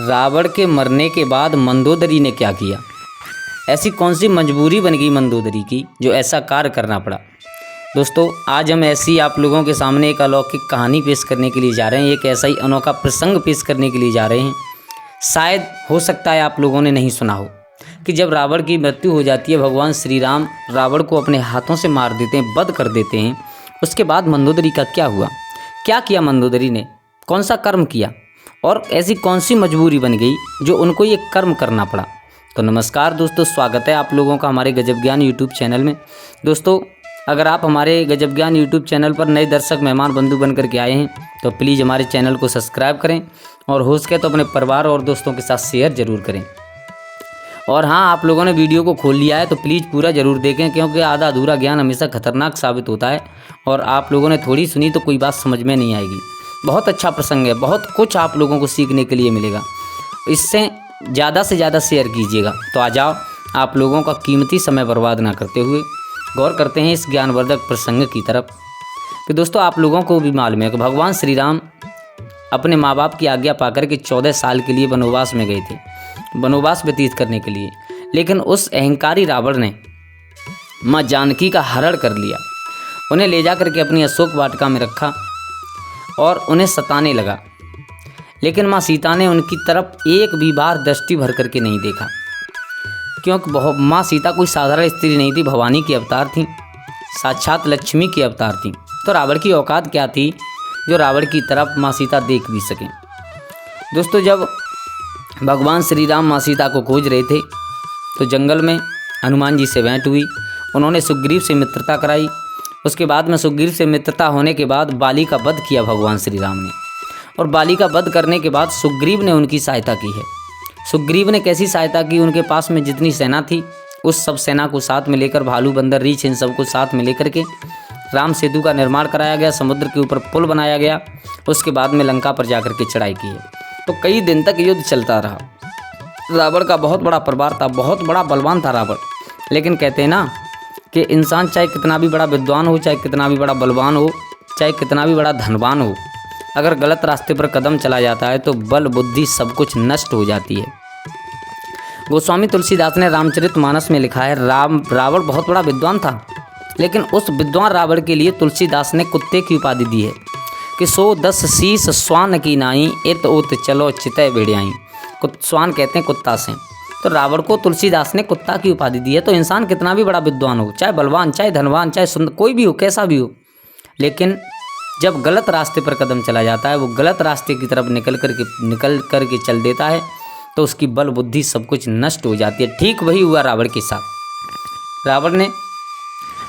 रावण के मरने के बाद मंदोदरी ने क्या किया? ऐसी कौन सी मजबूरी बन गई मंदोदरी की जो ऐसा कार्य करना पड़ा? दोस्तों, आज हम ऐसी आप लोगों के सामने एक अलौकिक कहानी पेश करने के लिए जा रहे हैं। एक ऐसा ही अनोखा प्रसंग पेश करने के लिए जा रहे हैं। शायद हो सकता है आप लोगों ने नहीं सुना हो कि जब रावण की मृत्यु हो जाती है, भगवान श्री राम रावण को अपने हाथों से मार देते हैं, वध कर देते हैं। उसके बाद मंदोदरी का क्या हुआ? क्या किया मंदोदरी ने? कौन सा कर्म किया? और ऐसी कौन सी मजबूरी बन गई जो उनको ये कर्म करना पड़ा? तो नमस्कार दोस्तों, स्वागत है आप लोगों का हमारे गजब ज्ञान यूट्यूब चैनल में। दोस्तों, अगर आप हमारे गजब ज्ञान यूट्यूब चैनल पर नए दर्शक मेहमान बंधु बन करके आए हैं तो प्लीज़ हमारे चैनल को सब्सक्राइब करें और हो सके तो अपने परिवार और दोस्तों के साथ शेयर ज़रूर करें। और हाँ, आप लोगों ने वीडियो को खोल लिया है तो प्लीज़ पूरा ज़रूर देखें, क्योंकि आधा अधूरा ज्ञान हमेशा खतरनाक साबित होता है और आप लोगों ने थोड़ी सुनी तो कोई बात समझ में नहीं आएगी। बहुत अच्छा प्रसंग है, बहुत कुछ आप लोगों को सीखने के लिए मिलेगा। इससे ज़्यादा से ज़्यादा शेयर कीजिएगा। तो आ जाओ, आप लोगों का कीमती समय बर्बाद ना करते हुए गौर करते हैं इस ज्ञानवर्धक प्रसंग की तरफ। कि दोस्तों, आप लोगों को भी मालूम है कि भगवान श्री राम अपने माँ बाप की आज्ञा पाकर के 14 साल के लिए वनवास में गए थे, वनवास व्यतीत करने के लिए। लेकिन उस अहंकारी रावण ने माँ जानकी का हरण कर लिया, उन्हें ले जा करके अपनी अशोक वाटिका में रखा और उन्हें सताने लगा। लेकिन माँ सीता ने उनकी तरफ एक भी बार दृष्टि भर करके नहीं देखा, क्योंकि माँ सीता कोई साधारण स्त्री नहीं थी, भवानी की अवतार थी, साक्षात लक्ष्मी की अवतार थी। तो रावण की औकात क्या थी जो रावण की तरफ माँ सीता देख भी सकें? दोस्तों, जब भगवान श्री राम माँ सीता को खोज रहे थे तो जंगल में हनुमान जी से भेंट हुई। उन्होंने सुग्रीव से मित्रता कराई। उसके बाद में सुग्रीव से मित्रता होने के बाद बाली का वध किया भगवान श्री राम ने। और बाली का वध करने के बाद सुग्रीव ने उनकी सहायता की है। सुग्रीव ने कैसी सहायता की? उनके पास में जितनी सेना थी उस सब सेना को साथ में लेकर, भालू बंदर रीछ इन सबको साथ में लेकर के राम सेतु का निर्माण कराया गया, समुद्र के ऊपर पुल बनाया गया। उसके बाद में लंका पर जाकर के चढ़ाई की है। तो कई दिन तक युद्ध चलता रहा। रावण का बहुत बड़ा परिवार था, बहुत बड़ा बलवान था रावण। लेकिन कहते हैं ना कि इंसान चाहे कितना भी बड़ा विद्वान हो, चाहे कितना भी बड़ा बलवान हो, चाहे कितना भी बड़ा धनवान हो, अगर गलत रास्ते पर कदम चला जाता है तो बल बुद्धि सब कुछ नष्ट हो जाती है। गोस्वामी तुलसीदास ने रामचरितमानस में लिखा है, रावण बहुत बड़ा विद्वान था, लेकिन उस विद्वान रावण के लिए तुलसीदास ने कुत्ते की उपाधि दी है कि 110 शीस स्वान की नाई, इत उत चलो चितय भेड़ियाई। स्वान कहते हैं कुत्ता से। तो रावण को तुलसीदास ने कुत्ता की उपाधि दी है। तो इंसान कितना भी बड़ा विद्वान हो, चाहे बलवान, चाहे धनवान, चाहे सुंदर, कोई भी हो, कैसा भी हो, लेकिन जब गलत रास्ते पर कदम चला जाता है, वो गलत रास्ते की तरफ निकल करके चल देता है तो उसकी बल बुद्धि सब कुछ नष्ट हो जाती है। ठीक वही हुआ रावण के साथ। रावण ने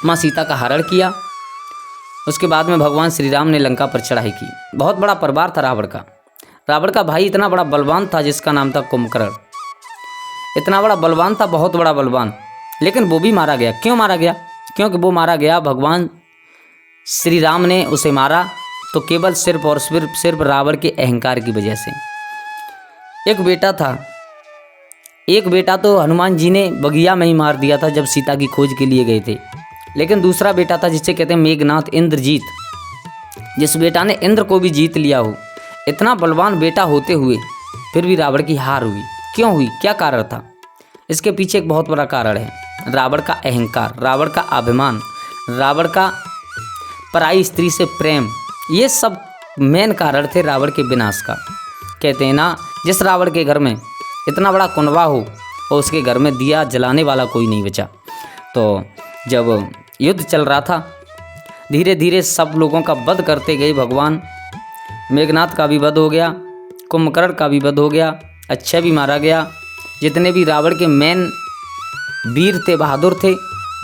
माँ सीता का हरण किया। उसके बाद में भगवान श्री राम ने लंका पर चढ़ाई की। बहुत बड़ा परिवार था रावण का। रावण का भाई इतना बड़ा बलवान था जिसका नाम था कुंभकर्ण। इतना बड़ा बलवान था, बहुत बड़ा बलवान, लेकिन वो भी मारा गया। क्यों मारा गया? क्योंकि वो मारा गया, भगवान श्री राम ने उसे मारा तो केवल सिर्फ और सिर्फ रावण के अहंकार की वजह से। एक बेटा था, एक बेटा तो हनुमान जी ने बगिया में ही मार दिया था जब सीता की खोज के लिए गए थे। लेकिन दूसरा बेटा था जिसे कहते हैं मेघनाथ, इंद्रजीत, जिस बेटा ने इंद्र को भी जीत लिया हो। इतना बलवान बेटा होते हुए फिर भी रावण की हार हुई। क्यों हुई? क्या कारण था? इसके पीछे एक बहुत बड़ा कारण है। रावण का अहंकार, रावण का अभिमान, रावण का पराई स्त्री से प्रेम, ये सब मेन कारण थे रावण के विनाश का। कहते हैं ना, जिस रावण के घर में इतना बड़ा कुंडवा हो और उसके घर में दिया जलाने वाला कोई नहीं बचा। तो जब युद्ध चल रहा था, धीरे धीरे सब लोगों का वध करते गए भगवान। मेघनाथ का भी वध हो गया, कुंभकर्ण का भी वध हो गया, अक्षय भी मारा गया। जितने भी रावण के मेन वीर थे, बहादुर थे,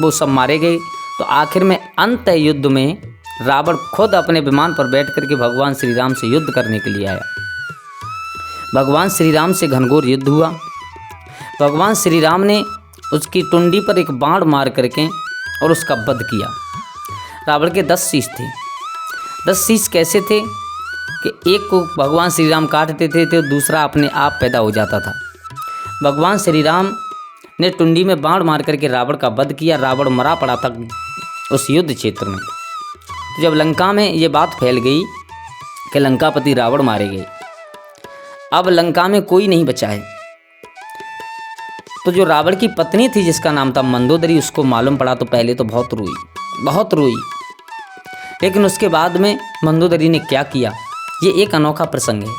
वो सब मारे गए। तो आखिर में अंत युद्ध में रावण खुद अपने विमान पर बैठ करके भगवान श्री राम से युद्ध करने के लिए आया। भगवान श्री राम से घनघोर युद्ध हुआ। भगवान श्री राम ने उसकी टुंडी पर एक बाण मार करके और उसका वध किया। रावण के 10 शीश थे। 10 शीश कैसे थे कि एक को भगवान श्री राम काट देते थे तो दूसरा अपने आप पैदा हो जाता था। भगवान श्री राम ने टुंडी में बाण मार करके रावण का वध किया। रावण मरा पड़ा था उस युद्ध क्षेत्र में। तो जब लंका में ये बात फैल गई कि लंकापति रावण मारे गए, अब लंका में कोई नहीं बचा है। तो जो रावण की पत्नी थी जिसका नाम था मंदोदरी, उसको मालूम पड़ा तो पहले तो बहुत रोई। लेकिन उसके बाद में मंदोदरी ने क्या किया, ये एक अनोखा प्रसंग है।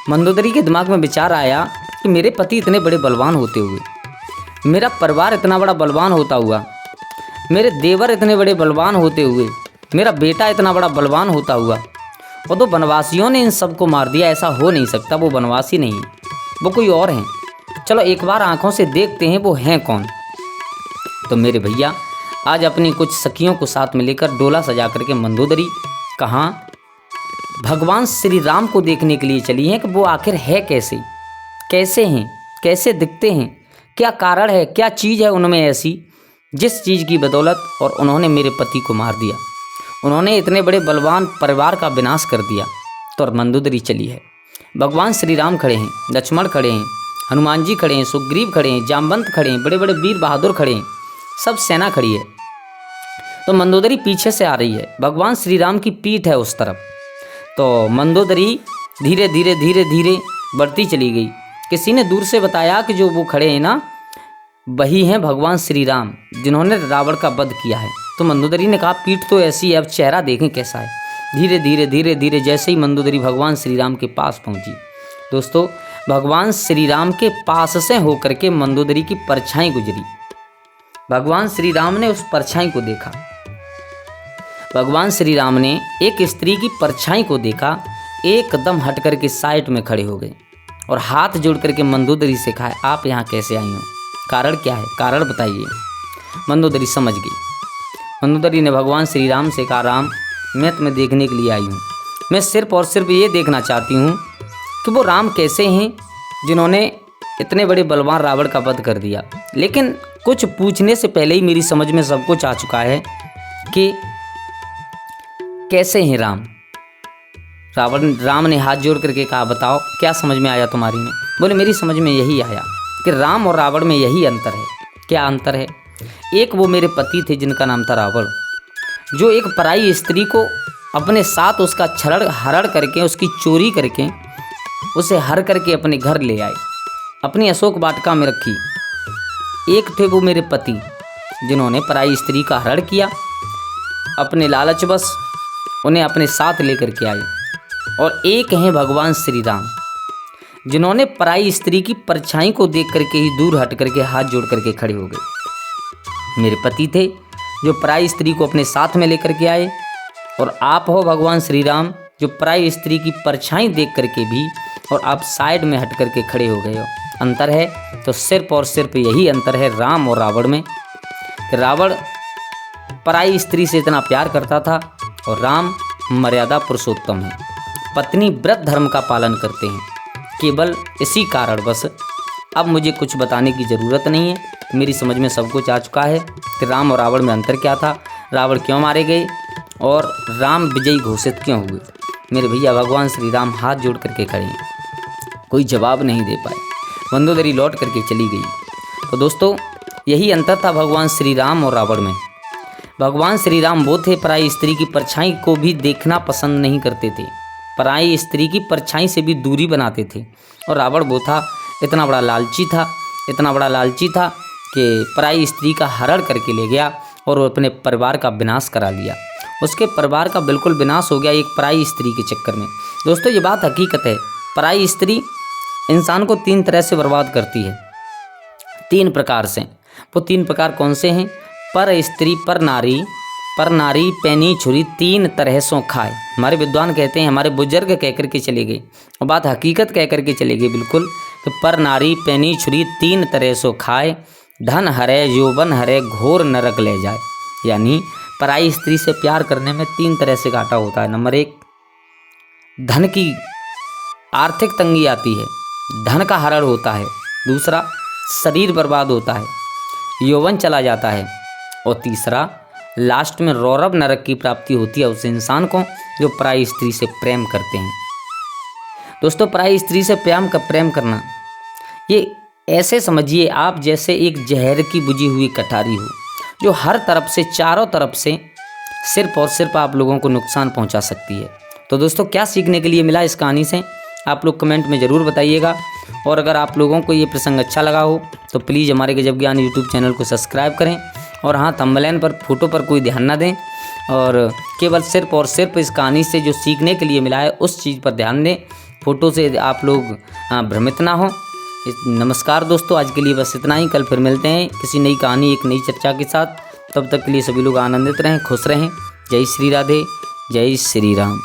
मंदोदरी के दिमाग में विचार आया कि मेरे पति इतने बड़े बलवान होते हुए, मेरा परिवार इतना बड़ा बलवान होता हुआ, मेरे देवर इतने बड़े बलवान होते हुए, मेरा बेटा इतना बड़ा बलवान होता हुआ, वो तो वनवासियों ने इन सबको मार दिया। ऐसा हो नहीं सकता, वो वनवासी नहीं, वो कोई और हैं। चलो एक बार आंखों से देखते हैं वो हैं कौन। तो मेरे भैया आज अपनी कुछ सखियों को साथ में लेकर डोला सजा करके मंदोदरी कहाँ, भगवान श्री राम को देखने के लिए चली हैं कि वो आखिर है कैसे हैं, कैसे दिखते हैं, क्या कारण है, क्या चीज़ है उनमें ऐसी जिस चीज़ की बदौलत और उन्होंने मेरे पति को मार दिया, उन्होंने इतने बड़े बलवान परिवार का विनाश कर दिया। तो मंदोदरी चली है। भगवान श्री राम खड़े हैं, लक्ष्मण खड़े हैं, हनुमान जी खड़े हैं, सुग्रीव खड़े हैं, जामवंत खड़े हैं, बड़े बड़े वीर बहादुर खड़े हैं, सब सेना खड़ी है। तो मंदोदरी पीछे से आ रही है, भगवान श्री राम की पीठ है उस तरफ। तो मंदोदरी धीरे धीरे बढ़ती चली गई। किसी ने दूर से बताया कि जो वो खड़े हैं ना, वही हैं भगवान श्री राम जिन्होंने रावण का वध किया है। तो मंदोदरी ने कहा पीठ तो ऐसी है, अब चेहरा देखें कैसा है। धीरे धीरे जैसे ही मंदोदरी भगवान श्री राम के पास पहुंची, दोस्तों भगवान श्री राम के पास से होकर के मंदोदरी की परछाई गुजरी। भगवान श्री राम ने उस परछाई को देखा। भगवान श्री राम ने एक स्त्री की परछाई को देखा, एकदम हट करके साइड में खड़े हो गए और हाथ जोड़ करके मंदोदरी से कहा, आप यहाँ कैसे आई हो, कारण क्या है, कारण बताइए। मंदोदरी समझ गई। मंदोदरी ने भगवान श्री राम से कहा, राम मैं तुम्हें देखने के लिए आई हूँ। मैं सिर्फ और सिर्फ ये देखना चाहती हूँ कि वो राम कैसे हैं जिन्होंने इतने बड़े बलवान रावण का वध कर दिया। लेकिन कुछ पूछने से पहले ही मेरी समझ में सब कुछ आ चुका है कि कैसे हैं राम। राम ने हाथ जोड़ करके कहा, बताओ क्या समझ में आया तुम्हारी में। बोले मेरी समझ में यही आया कि राम और रावण में यही अंतर है। क्या अंतर है? एक वो मेरे पति थे जिनका नाम था रावण, जो एक पराई स्त्री को अपने साथ उसका हरण करके, उसकी चोरी करके, उसे हर करके अपने घर ले आए, अपनी अशोक वाटिका में रखी। एक थे वो मेरे पति जिन्होंने पराई स्त्री का हरण किया, अपने लालचवश उन्हें अपने साथ लेकर के आए। और एक हैं भगवान श्री राम जिन्होंने पराई स्त्री की परछाई को देख करके ही दूर हट करके हाथ जोड़ करके खड़े हो गए। मेरे पति थे जो पराई स्त्री को अपने साथ में लेकर के आए, और आप हो भगवान श्री राम जो पराई स्त्री की परछाई देख करके भी और आप साइड में हट करके खड़े हो गए हो। अंतर है तो सिर्फ और सिर्फ यही अंतर है राम और रावण में, कि रावण पराई स्त्री से इतना प्यार करता था और राम मर्यादा पुरुषोत्तम है, पत्नी व्रत धर्म का पालन करते हैं। केवल इसी कारण बस अब मुझे कुछ बताने की ज़रूरत नहीं है, मेरी समझ में सब कुछ आ चुका है कि राम और रावण में अंतर क्या था, रावण क्यों मारे गए और राम विजयी घोषित क्यों हुए। मेरे भैया भगवान श्री राम हाथ जोड़ करके खड़े हैं, कोई जवाब नहीं दे पाए। मंदोदरी लौट करके चली गई। तो दोस्तों यही अंतर था भगवान श्री राम और रावण में। भगवान श्री राम वो थे पराई स्त्री की परछाई को भी देखना पसंद नहीं करते थे, पराई स्त्री की परछाई से भी दूरी बनाते थे। और रावण वो था इतना बड़ा लालची था कि पराई स्त्री का हरण करके ले गया और वो अपने परिवार का विनाश करा लिया। उसके परिवार का बिल्कुल विनाश हो गया एक पराई स्त्री के चक्कर में। दोस्तों ये बात हकीकत है, पराई स्त्री इंसान को 3 तरह से बर्बाद करती है, 3 प्रकार से। वो 3 प्रकार कौन से हैं? पर स्त्री, पर नारी पैनी छुरी 3 तरह सो खाए। हमारे विद्वान कहते हैं, हमारे बुजुर्ग कह करके चले गए और बात हकीकत कह करके चले गए बिल्कुल, कि पर नारी पैनी छुरी 3 तरह सो खाए, धन हरे यौवन हरे घोर नरक ले जाए। यानी पराई स्त्री से प्यार करने में 3 तरह से घाटा होता है। नंबर 1, धन की आर्थिक तंगी आती है, धन का हरण होता है। दूसरा, शरीर बर्बाद होता है, यौवन चला जाता है। और तीसरा, लास्ट में रौरव नरक की प्राप्ति होती है उस इंसान को जो पराई स्त्री से प्रेम करते हैं। दोस्तों पराई स्त्री से प्रेम करना ये ऐसे समझिए आप जैसे एक जहर की बुझी हुई कटारी हो, जो हर तरफ से, चारों तरफ से सिर्फ और सिर्फ आप लोगों को नुकसान पहुंचा सकती है। तो दोस्तों क्या सीखने के लिए मिला इस कहानी से, आप लोग कमेंट में ज़रूर बताइएगा। और अगर आप लोगों को ये प्रसंग अच्छा लगा हो तो प्लीज़ हमारे गजब ज्ञान यूट्यूब चैनल को सब्सक्राइब करें। और हाँ, थंबनेल पर फोटो पर कोई ध्यान ना दें और केवल सिर्फ और सिर्फ इस कहानी से जो सीखने के लिए मिला है उस चीज़ पर ध्यान दें। फ़ोटो से आप लोग भ्रमित ना हो। नमस्कार दोस्तों, आज के लिए बस इतना ही। कल फिर मिलते हैं किसी नई कहानी, एक नई चर्चा के साथ। तब तक के लिए सभी लोग आनंदित रहें, खुश रहें। जय श्री राधे, जय श्री राम।